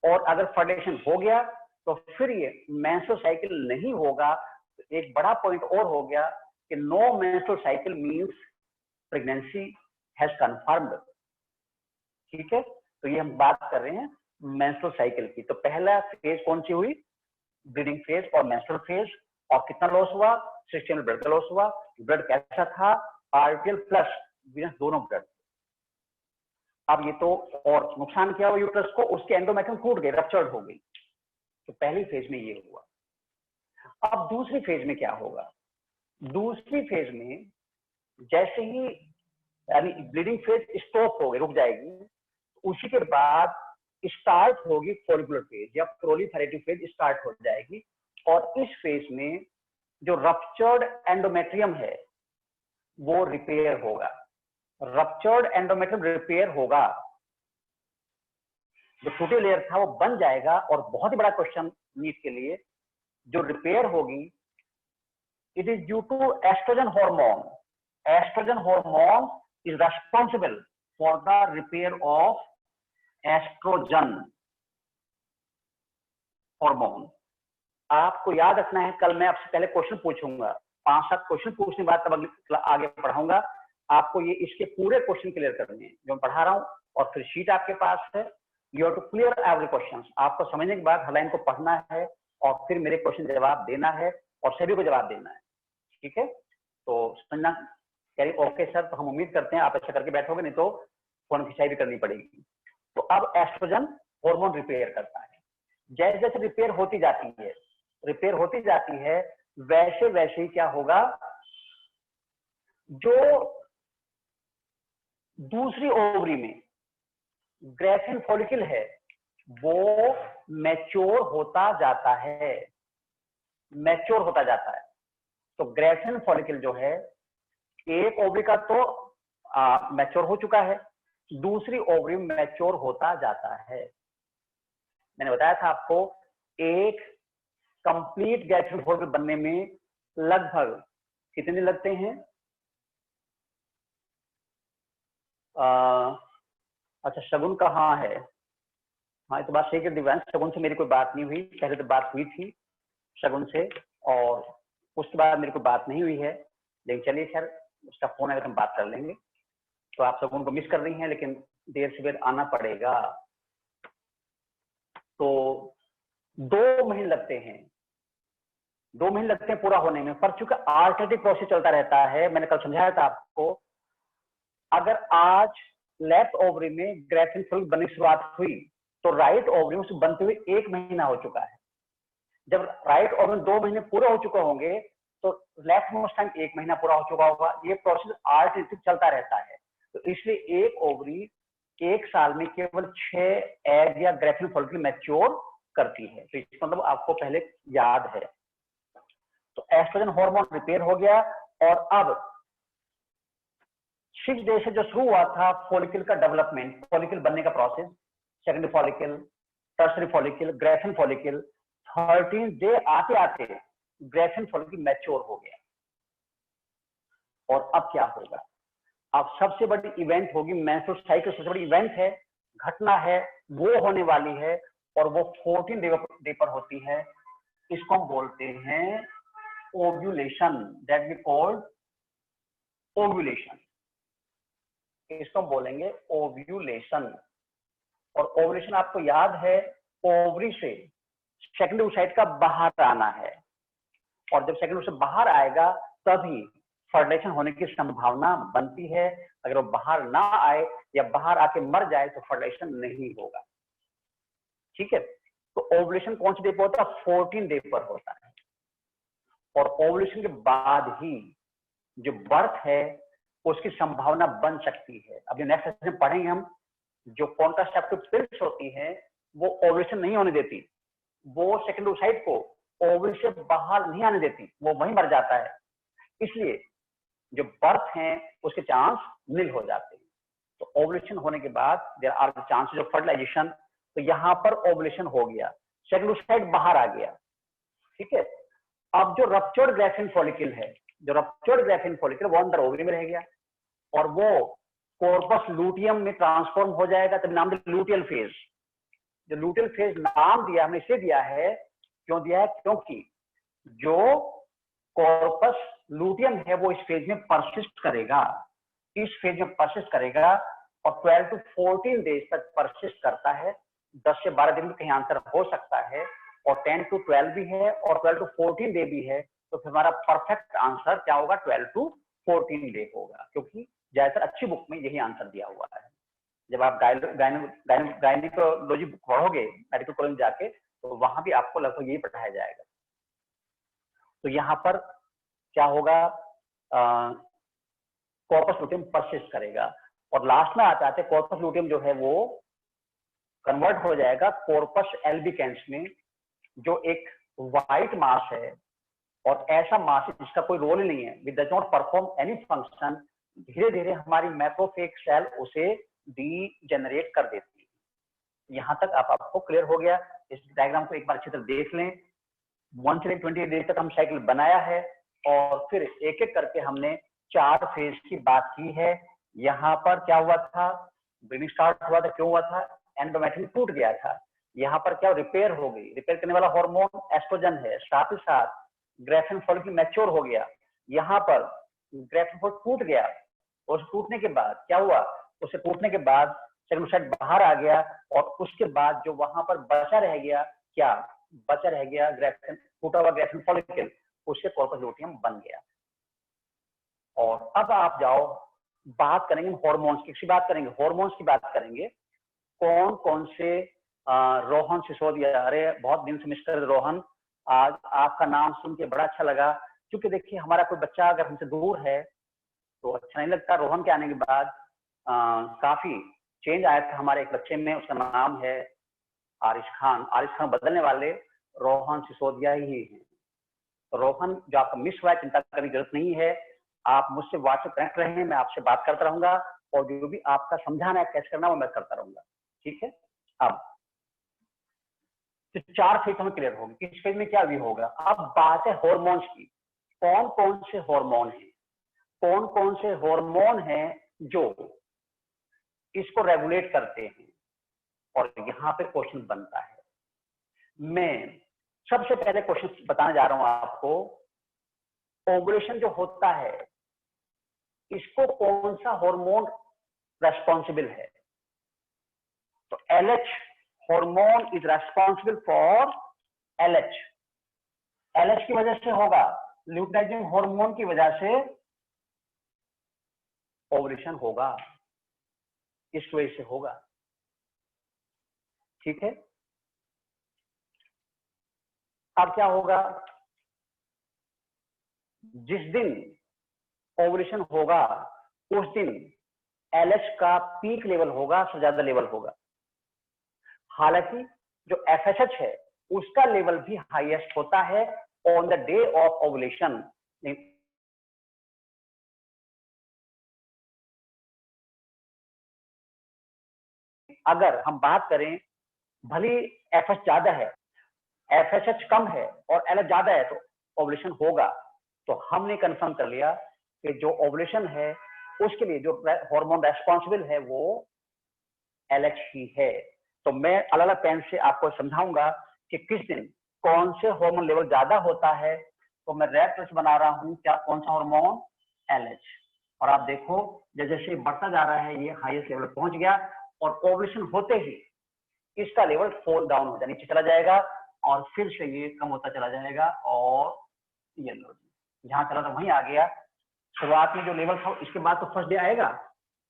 [SPEAKER 1] और अगर फर्टिलाइजेशन हो गया तो फिर ये मेंस्ट्रुअल साइकिल नहीं होगा। तो एक बड़ा पॉइंट और हो गया कि no menstrual cycle means pregnancy has confirmed. ठीक है, तो ये हम बात कर रहे हैं मेंस्ट्रुअल साइकिल की। तो पहला फेज कौन सी हुई? ब्लीडिंग फेज और मेंस्ट्रुअल फेज। और कितना लॉस हुआ? सिस्टम ब्लड का लॉस हुआ। ब्लड कैसा था? आर्टियल प्लस वीनस दोनों ब्लड। अब ये तो और नुकसान किया हुआ यूट्रस को, उसके एंडोमेट्रियम टूट गए, रप्चर्ड हो गई। तो पहली फेज में ये हुआ। अब दूसरी फेज में क्या होगा? दूसरी फेज में जैसे ही यानी ब्लीडिंग फेज स्टॉप हो गई, रुक जाएगी, उसी के बाद स्टार्ट होगी फॉलिकुलर फेज या प्रोलिफेरेटिव फेज स्टार्ट हो जाएगी। और इस फेज में जो रप्चर्ड एंडोमेट्रियम है वो रिपेयर होगा। रप्चर्ड एंडोमेट्रियम रिपेयर होगा, जो टूटे लेयर था वो बन जाएगा। और बहुत ही बड़ा क्वेश्चन नीट के लिए, जो रिपेयर होगी it is due to estrogen hormone. Estrogen hormone is responsible for the repair of estrogen hormone. आपको याद रखना है, कल मैं आपसे पहले क्वेश्चन पूछूंगा, 5-7 क्वेश्चन पूछने के बाद तब आगे पढ़ाऊंगा। आपको ये इसके पूरे क्वेश्चन क्लियर करने हैं जो मैं पढ़ा रहा हूं, और फिर शीट आपके पास है। You have to clear every question. आपको समझने के बाद हेडलाइन को पढ़ना है और फिर मेरे क्वेश्चन जवाब देना है, और सभी को जवाब देना है। ठीक है, तो समझना कह ओके सर, तो हम उम्मीद करते हैं आप अच्छा करके बैठोगे, नहीं तो फोन खिंचाई भी करनी पड़ेगी। तो अब एस्ट्रोजन हार्मोन रिपेयर करता है। जैसे जैसे रिपेयर होती जाती है वैसे वैसे ही क्या होगा, जो दूसरी ओवरी में ग्रेफिन फॉलिकल है वो मैच्योर होता जाता है, मैच्योर होता जाता है। तो ग्रेफिन फॉलिकल जो है, एक ओवरी का तो मैच्योर हो चुका है, दूसरी ओवरी में मैच्योर होता जाता है। मैंने बताया था आपको एक कंप्लीट ग्रेफिन फॉलिकल बनने में लगभग कितने दिन लगते हैं? अच्छा, शगुन कहाँ है? हाँ, तो बात सही कर दिव्यांश, शगुन से मेरी कोई बात नहीं हुई, पहले तो बात हुई थी शगुन से, और उसके बाद मेरी कोई बात नहीं हुई है। लेकिन चलिए खैर, उसका फोन आएगा तो हम बात कर लेंगे। तो आप शगुन को मिस कर रही हैं, लेकिन देर से देर आना पड़ेगा। तो 2 महीने लगते हैं, 2 महीने लगते हैं पूरा होने में। पर चूंकि आल्टरनेटिव प्रोसेस चलता रहता है, मैंने कल समझाया था आपको, अगर आज लेफ्ट ओवरी में ग्रेफिन फॉलिकल बनने की शुरुआत हुई तो राइट ओवरी में उसे बनते हुए 1 महीना हो चुका है। जब राइट ओवरी में 2 महीने पूरे हो चुके होंगे तो लेफ्ट में उस टाइम 1 महीना पूरा हो चुका होगा। ये प्रोसेस आल्टरनेटिव चलता रहता है। तो इसलिए एक ओवरी 1 साल में केवल 6 एग या ग्रेफिन फॉलिकल मैच्योर करती है। तो इसका मतलब आपको पहले याद है। तो एस्ट्रोजन हार्मोन रिपेयर हो गया, और अब 6 डे से जो शुरू हुआ था फॉलिकल का डेवलपमेंट, फॉलिकल बनने का process, secondary follicle, tertiary follicle, Graafian follicle, 13 day आते आते ग्रेफिन फॉलिकल मैच्योर हो गया। और अब क्या होगा? अब सबसे बड़ी इवेंट होगी, मेंस्ट्रुअल साइकिल सबसे बड़ी इवेंट है, घटना है, वो होने वाली है, और वो 14 डे पर होती है। इसको हम बोलते हैं ovulation, that we called ovulation. इसको हम बोलेंगे ओव्यूलेशन। और ओव्यूलेशन आपको याद है, ओवरी से सेकेंडरी oocyte का बाहर आना है। और जब सेकंड से बाहर आएगा तभी फर्टिलाइजेशन होने की संभावना बनती है। अगर वो बाहर ना आए या बाहर आके मर जाए तो फर्टिलाइजेशन नहीं होगा। ठीक है, तो ओवुलेशन कौन सी डे पर होता है? 14 डे पर होता है। और ओवुलेशन के बाद ही जो बर्थ है उसकी संभावना बन सकती है। अब जो नेक्स्ट सेशन में पढ़ेंगे हम, जो कॉन्ट्रासेप्टिव पिल्स होती हैं वो ओवुलेशन नहीं होने देती, वो सेकेंडरी ओसाइट को ओवरी से बाहर नहीं आने देती, वो वहीं मर जाता है। इसलिए जो बर्थ हैं उसके चांस नील हो जाते हैं। तो ओवुलेशन होने के बाद there are the chances of fertilization. तो यहाँ पर ओवुलेशन हो गया, सेकेंडरी ओसाइट बाहर आ गया। ठीक है, अब जो रप्चर्ड ग्राफिन फॉलिकल है, जो रप्चर्ड ग्राफिन फॉलिकल वो अंदर ओवरी में रह गया और वो कॉर्पस लूटियम में ट्रांसफॉर्म हो जाएगा, तब नाम दिया लूटियल फेज। जो लूटियल फेज नाम दिया हमने इसे दिया है, क्यों दिया है? क्योंकि जो कॉर्पस लूटियम है वो इस फेज में परसिस्ट करेगा, इस फेज में परसिस्ट करेगा और 12 to 14 डेज तक परसिस्ट करता है। 10 से 12 दिन में कहीं आंसर हो सकता है, और 10 to 12 भी है और 12 to 14 डे भी है। तो फिर हमारा परफेक्ट आंसर क्या होगा? 12 to 14 डे होगा, क्योंकि ज्यादातर अच्छी बुक में यही आंसर दिया हुआ है। जब आप गायनिकोलॉजी बुक पढ़ोगे मेडिकल कॉलेज में जाके, तो वहां भी आपको लगभग यही पढ़ाया जाएगा। तो यहाँ पर क्या होगा? कॉर्पस लूटियम परसिस्ट करेगा और लास्ट में आते आते कॉर्पस लूटियम जो है वो कन्वर्ट हो जाएगा कॉर्पस एल्बिकेंस में, जो एक व्हाइट मास है और ऐसा मास है जिसका कोई रोल ही नहीं है, which does not perform any function. धीरे धीरे हमारी मैक्रोफेज सेल उसे डीजेनरेट कर देती है। यहां तक आपको क्लियर हो गया? इस डायग्राम को एक बार अच्छी तरह देख लें। 1 से 28 डेज तक हम साइकिल बनाया है और फिर एक एक करके हमने 4 फेज की बात की है। यहाँ पर क्या हुआ था? ब्रीडिंग स्टार्ट हुआ था, क्यों हुआ था? एंडोमेट्रियम टूट गया था। यहाँ पर क्या रिपेयर हो गई? रिपेयर करने वाला हार्मोन एस्ट्रोजन है, साथ ही साथ ग्राफिन फॉलिकल मैच्योर हो गया। यहाँ पर ग्राफिन फॉलिकल टूट गया और टूटने के बाद क्या हुआ? उसे टूटने के बाद सेकेंडरी बाहर आ गया और उसके बाद जो वहां पर बचा रह गया, क्या बचा रह गया? ग्राफिन, टूटा हुआ ग्राफिन फॉलिकल, उससे कॉर्पस लूटियम बन गया। और अब आप जाओ, बात करेंगे हार्मोन्स की, बात करेंगे हार्मोन्स की बात करेंगे। कौन कौन से रोहन सिसोदिया, अरे बहुत दिन से मिस्टर रोहन, आज आपका नाम सुन के बड़ा अच्छा लगा। क्योंकि देखिए हमारा कोई बच्चा अगर हमसे दूर है तो अच्छा नहीं लगता। रोहन के आने के बाद काफी चेंज आया था हमारे एक बच्चे में, उसका नाम है आरिश खान। आरिश खान बदलने वाले रोहन सिसोदिया ही हैं। रोहन जो आपका मिस हुआ है, चिंता करने की जरूरत नहीं है। आप मुझसे व्हाट्सएप कनेक्ट रहे, मैं आपसे बात करता रहूंगा और जो भी आपका समझाना है कैसे करना वो मैं करता रहूंगा। ठीक है, अब तो 4 फेज हमें क्लियर होगी। इस फेज में क्या भी होगा? अब बात है हार्मोन्स की। कौन कौन से हार्मोन हैं? कौन कौन से हार्मोन हैं जो इसको रेगुलेट करते हैं? और यहाँ पे क्वेश्चन बनता है। मैं सबसे पहले क्वेश्चन बताने जा रहा हूं आपको। ओवुलेशन जो होता है इसको कौन सा हार्मोन रेस्पॉन्सिबल है? तो LH hormone is responsible for LH। LH की वजह से होगा, ल्यूटिनाइजिंग हार्मोन की वजह से ओवुलेशन होगा, इस वजह से होगा। ठीक है, अब क्या होगा? जिस दिन ओवुलेशन होगा उस दिन LH का पीक लेवल होगा, सबसे ज्यादा लेवल होगा। हालांकि जो FSH है उसका लेवल भी हाईएस्ट होता है on the day of ovulation. अगर हम बात करें, भले FH ज्यादा है, FSH कम है और LH ज्यादा है तो ओवुलेशन होगा। तो हमने कंफर्म कर लिया कि जो ओवुलेशन है उसके लिए जो हार्मोन रेस्पॉन्सिबल है वो LH ही है। तो मैं अलग अलग पेन से आपको समझाऊंगा कि किस दिन कौन से हार्मोन लेवल ज्यादा होता है। तो मैं रेड कलर से बना रहा हूं, क्या कौन सा हार्मोन? LH। और आप देखो जैसे जैसे बढ़ता जा रहा है ये हाईएस्ट लेवल पहुंच गया और ओवुलेशन होते ही इसका लेवल फॉल डाउन हो जाए, नीचे चला जाएगा और फिर से ये कम होता चला जाएगा और ये लो जी, जहां चला था वहीं आ गया। शुरुआत में जो लेवल था इसके बाद तो फर्स्ट डे आएगा।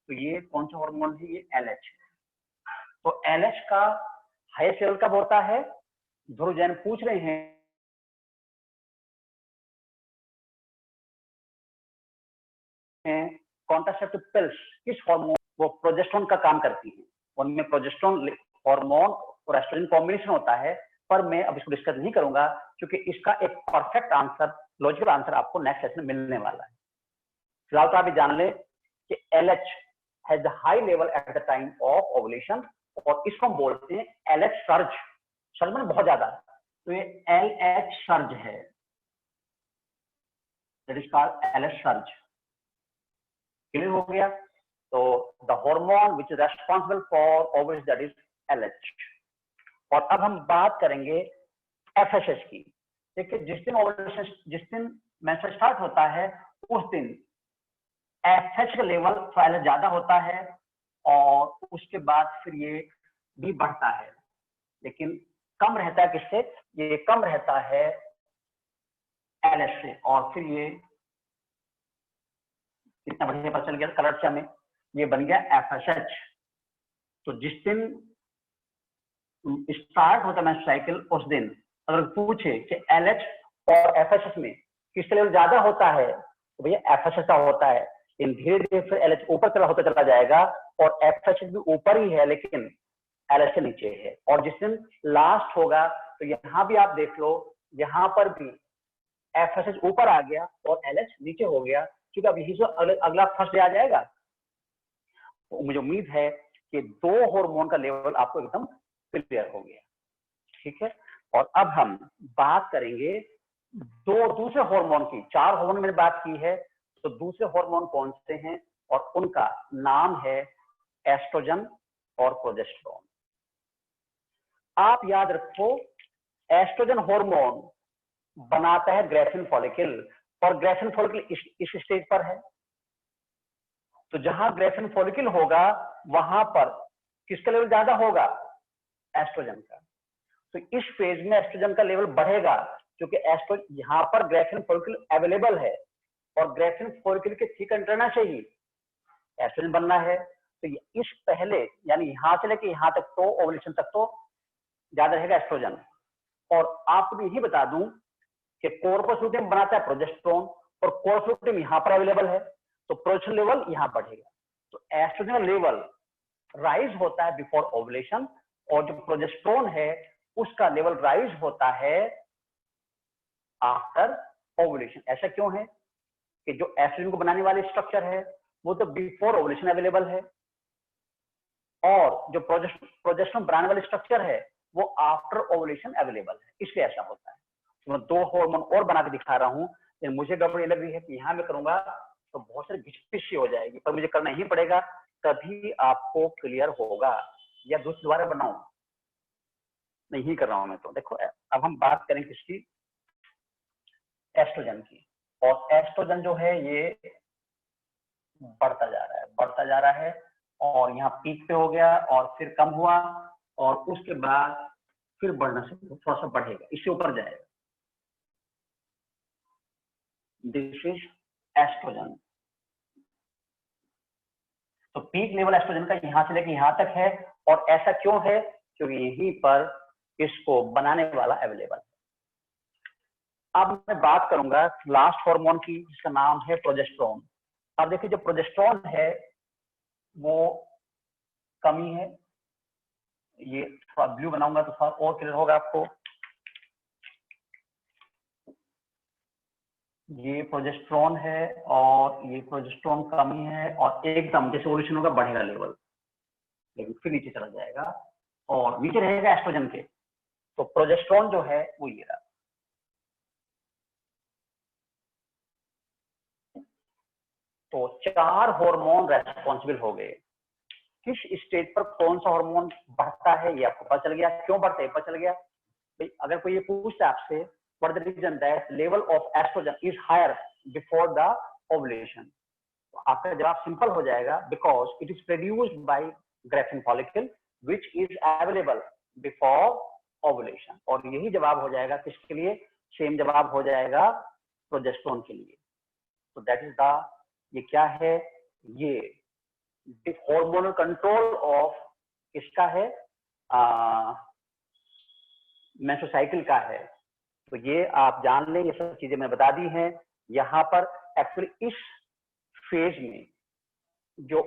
[SPEAKER 1] तो ये कौन सा हार्मोन है? ये LH। तो LH का हाईएस्ट लेवल कब होता है? ध्रुव जैन पूछ रहे हैं कॉन्ट्रासेप्टिव पिल्स किस हार्मोन, वो प्रोजेस्टेरोन का काम करती है। उनमें प्रोजेस्टेरोन हार्मोन और एस्ट्रोजन कॉम्बिनेशन होता है, पर मैं अब इसको डिस्कस नहीं करूंगा क्योंकि इसका एक परफेक्ट आंसर, लॉजिकल आंसर आपको नेक्स्ट सेशन में मिलने वाला है। फिलहाल तो आप ये जान ले कि LH has the high level at the time of ovulation, और इसको हम बोलते हैं LH सर्ज। सर्ज में बहुत ज्यादा, तो ये LH सर्ज है, that is called LH surge. Clear हो गया? तो the hormone which is responsible for ovulation that is LH। और अब हम बात करेंगे FSH की। देखिए जिस दिन ओवुलेशन, जिस दिन मेंस्ट्रुएशन स्टार्ट होता है उस दिन FSH का लेवल थोड़ा ज्यादा होता है, और उसके बाद फिर ये भी बढ़ता है, लेकिन कम रहता है किससे? ये कम रहता है LH से। और फिर ये कितना बढ़िया पता चल गया कलर में, ये बन गया FSH। तो जिस दिन स्टार्ट होता है साइकिल उस दिन अगर पूछे कि LH और FSH में किसका लेवल ज्यादा होता है, तो भैया FSH का होता है। इन धीरे धीरे फिर LH ऊपर चला होता चला जाएगा, और FSH भी ऊपर ही है लेकिन LH से नीचे है। और जिस दिन लास्ट होगा तो यहाँ भी आप देख लो, यहाँ पर भी FSH ऊपर आ गया और LH नीचे हो गया, क्योंकि अब यही जो अगला फर्स्ट डे आ जाएगा। तो मुझे उम्मीद है कि दो हार्मोन का लेवल आपको एकदम क्लियर हो गया, ठीक है। और अब हम बात करेंगे दूसरे हार्मोन की। चार हार्मोन मैंने बात की है, तो दूसरे हार्मोन कौन से हैं, और उनका नाम है एस्ट्रोजन और प्रोजेस्टेरोन। आप याद रखो, एस्ट्रोजन हार्मोन बनाता है ग्रेफिन फॉलिकल, और ग्रेफिन फॉलिकल इस स्टेज पर है। तो जहां ग्रेफिन फॉलिकल होगा वहां पर किसका लेवल ज्यादा होगा? एस्ट्रोजन का। तो इस फेज में एस्ट्रोजन का लेवल बढ़ेगा, क्योंकि एस्ट्रोजन यहां पर ग्रेफिन फॉलिकल अवेलेबल है, और ग्रेफिन फॉलिकल के थिक एंटेना से ही एस्ट्रोजन बनना है। तो इस पहले यानी यहां से लेके यहां तक तो ओवुलेशन तक तो ज्यादा रहेगा एस्ट्रोजन। और आपको यही बता दूं कि कॉर्पस लुटियम बनाता है प्रोजेस्टेरोन, और कॉर्पस लुटियम यहां पर अवेलेबल है, तो प्रोजेस्टेरोन लेवल यहां बढ़ेगा। तो एस्ट्रोजन लेवल राइज होता है बिफोर ओवुलेशन, और जो प्रोजेस्टेरोन है उसका लेवल राइज होता है आफ्टर ओवुलेशन। ऐसा क्यों है कि जो एस्ट्रोजन को बनाने वाले स्ट्रक्चर है वो तो बिफोर ओवुलेशन अवेलेबल है, और जो प्रोजेस्टेरोन बनाने वाले स्ट्रक्चर है वो आफ्टर ओवुलेशन अवेलेबल है, इसलिए ऐसा होता है। तो मैं दो हार्मोन और बना के दिखा रहा हूं, लेकिन मुझे गड़बड़ी लग रही है कि यहां मैं करूंगा तो बहुत सारी घिचपिच हो जाएगी, पर मुझे करना ही पड़ेगा, तभी आपको क्लियर होगा। या दोबारा बनाऊं? नहीं कर रहा हूं मैं तो। देखो अब हम बात करें किसकी? एस्ट्रोजन की। और एस्ट्रोजन जो है ये बढ़ता जा रहा है, बढ़ता जा रहा है, और यहाँ पीक पे हो गया और फिर कम हुआ, और उसके बाद फिर बढ़ना से थोड़ा सा बढ़ेगा, इससे ऊपर जाएगा। This is estrogen. तो पीक लेवल एस्ट्रोजन का यहां से लेकर यहां तक है, और ऐसा क्यों है? क्योंकि यहीं पर इसको बनाने वाला अवेलेबल है। अब मैं बात करूंगा लास्ट हार्मोन की, जिसका नाम है प्रोजेस्टेरोन। अब देखिए जो प्रोजेस्टेरोन है वो कमी है, ये थोड़ा ब्लू बनाऊंगा तो थोड़ा और क्लियर होगा आपको। ये प्रोजेस्टेरोन है और ये प्रोजेस्टेरोन कमी है, और एकदम जैसे ओवुलेशन होगा बढ़ेगा लेवल, लेकिन फिर नीचे चला जाएगा और नीचे रहेगा एस्ट्रोजन के। तो प्रोजेस्टेरोन जो है वो ये रहा। तो चार हार्मोन रेस्पॉन्सिबल हो गए। किस स्टेज पर कौन सा हार्मोन बढ़ता है ये आपको पता चल गया, क्यों बढ़ता है पता चल गया। भाई अगर कोई ये पूछता है आपसे what the reason that level of estrogen is higher before the ovulation, तो आपका जवाब सिंपल हो जाएगा, because it is produced by graafian follicle which is available before ovulation. और यही जवाब हो जाएगा किसके लिए? सेम जवाब हो जाएगा प्रोजेस्टेरोन के लिए। तो दैट इज द, ये क्या है, ये हार्मोनल कंट्रोल ऑफ किसका है, मेंस्ट्रुअल साइकिल का है। तो ये आप जान लें, ये सब चीजें मैं बता दी हैं। यहाँ पर एक्चुअली इस फेज में जो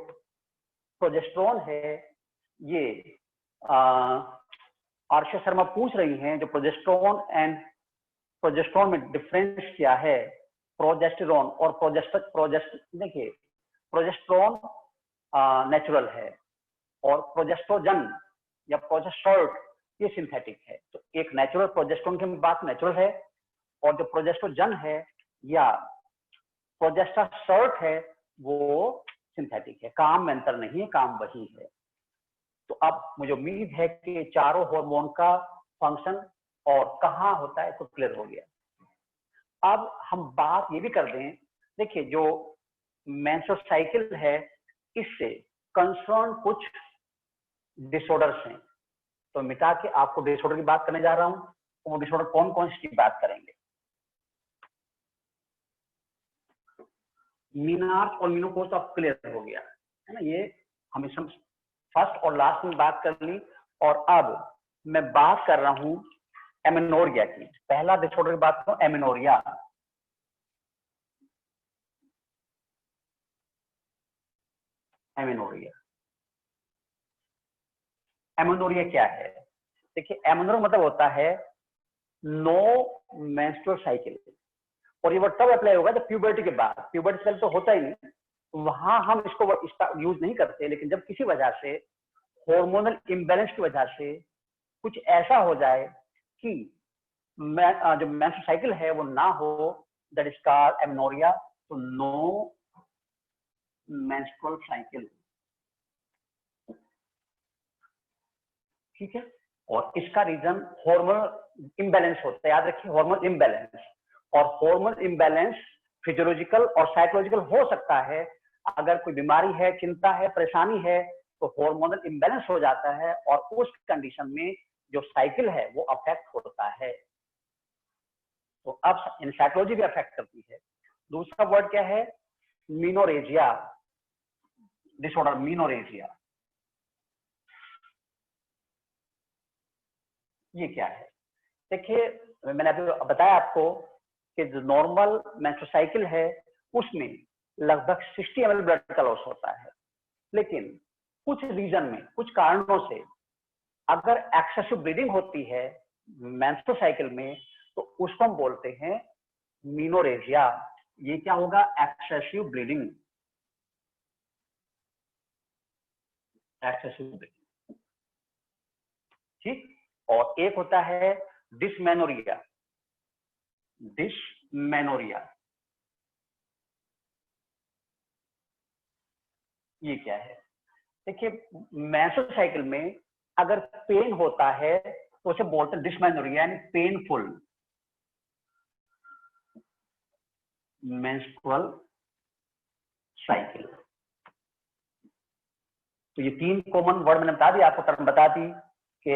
[SPEAKER 1] प्रोजेस्टेरोन है, ये आर्षा शर्मा पूछ रही हैं जो प्रोजेस्टेरोन में डिफरेंस क्या है, प्रोजेस्टेरोन और देखिए प्रोजेस्टेरोन नेचुरल है और प्रोजेस्ट्रोजन या प्रोजेस्टर्ट ये सिंथेटिक है। तो एक नेचुरल प्रोजेस्टेरोन की बात नेचुरल है, और जो प्रोजेस्ट्रोजन है या प्रोजेस्टर्ट है वो सिंथेटिक है। काम में अंतर नहीं है, काम वही है। तो अब मुझे उम्मीद है कि चारों हार्मोन का फंक्शन और कहाँ होता है तो क्लियर हो गया। अब हम बात ये भी कर दें, देखिए जो मेंस्ट्रुअल साइकिल है इससे कंसर्न कुछ डिसऑर्डर्स हैं, तो मिटा के आपको डिसऑर्डर की बात करने जा रहा हूं। तो वो डिसऑर्डर कौन कौन सी बात करेंगे। मीनार्च और मीनोपॉज अब क्लियर हो गया है ना, ये हम फर्स्ट और लास्ट में बात कर ली। और अब मैं बात कर रहा हूं एमेनोरिया की। पहला डिसऑर्डर की बात करूं, एमेनोरिया। एमेनोरिया, एमेनोरिया क्या है? देखिए एमेनोरिया मतलब होता है नो मेंस्ट्रुअल साइकिल, और ये वर्ड तब अप्लाई होगा जब प्यूबर्टी के बाद। प्यूबर्टी से तो होता ही नहीं, वहां हम इसको यूज नहीं करते। लेकिन जब किसी वजह से हार्मोनल इम्बैलेंस की वजह से कुछ ऐसा हो जाए कि जो मेंस्ट्रुअल साइकिल है वो ना हो, दैट इज कॉल्ड एमेनोरिया। तो नो मेंस्ट्रुअल साइकिल, ठीक है। और इसका रीजन हार्मोनल इम्बैलेंस होता है, याद रखिए हार्मोनल इम्बैलेंस। और हार्मोनल इम्बैलेंस फिजियोलॉजिकल और साइकोलॉजिकल हो सकता है। अगर कोई बीमारी है, चिंता है, परेशानी है, तो हार्मोनल इम्बैलेंस हो जाता है और उस कंडीशन में जो साइकिल है वो अफेक्ट होता है। तो अब साइकोलॉजी भी अफेक्ट करती है। दूसरा वर्ड क्या है, मीनोरेजिया डिसऑर्डर। मीनोरेजिया ये क्या है? देखिए मैंने अभी बताया आपको कि जो नॉर्मल मेंस्ट्रुअल साइकिल है उसमें लगभग 60 ml ब्लड का लॉस होता है। लेकिन कुछ रीजन में, कुछ कारणों से अगर एक्सेसिव ब्लीडिंग होती है मेंस्ट्रुअल साइकिल में, तो उसको हम बोलते हैं मीनोरेजिया। ये क्या होगा? एक्सेसिव ब्लीडिंग, एक्सेसिव ब्लीडिंग, ठीक। और एक होता है डिसमेनोरिया। डिसमेनोरिया ये क्या है? देखिए मेंस्ट्रुअल साइकिल में अगर पेन होता है तो उसे बोलते हैं डिसमेनोरिया, यानी पेनफुल मेंस्ट्रुअल साइकिल। तो ये तीन कॉमन वर्ड मैंने बता दिया आपको, टर्म बता दी कि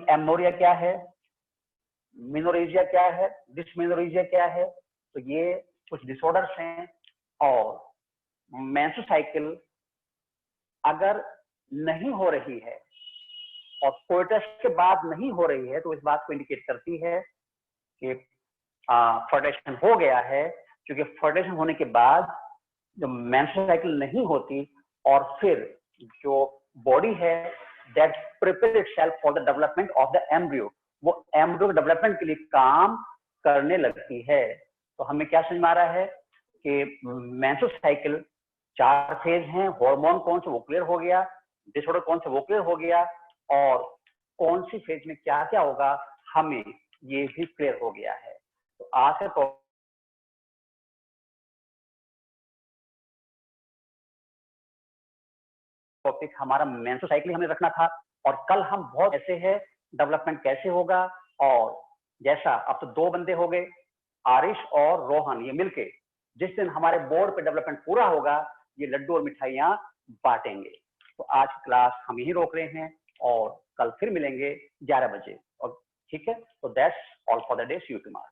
[SPEAKER 1] एमेनोरिया क्या है, मिनोरेजिया क्या है, डिसमेनोरेजिया क्या है। तो ये कुछ डिसऑर्डर्स हैं। और मेंस्ट्रुअल साइकिल अगर नहीं हो रही है और कोइटस के बाद नहीं हो रही है, तो इस बात को इंडिकेट करती है कि फर्टिलाइजेशन हो गया है। क्योंकि फर्टिलाइजेशन होने के बाद जो मेंस्ट्रुअल साइकिल नहीं होती, और फिर जो बॉडी है that prepare itself for the development of the embryo, वो एम्ब्रियो डेवलपमेंट के लिए काम करने लगती है। तो हमें क्या समझ में आ रहा है कि मेंस्ट्रुअल साइकिल 4 फेज हैं। हार्मोन कौन से वो क्लियर हो गया, डिसऑर्डर कौन से वो क्लियर हो गया, और कौन सी फेज में क्या क्या होगा हमें ये भी क्लियर हो गया है। तो आज का टॉपिक हमारा मेंस्ट्रुअल साइकिल हमने रखना था। और कल हम बहुत ऐसे हैं डेवलपमेंट कैसे होगा। और जैसा अब तो 2 बंदे हो गए, आरिश और रोहन, ये मिलके जिस दिन हमारे बोर्ड पे डेवलपमेंट पूरा होगा ये लड्डू और मिठाइयां बांटेंगे। तो आज क्लास हम यही रोक रहे हैं और कल फिर मिलेंगे 11 बजे। और ठीक है, तो that's all for the day, see you tomorrow.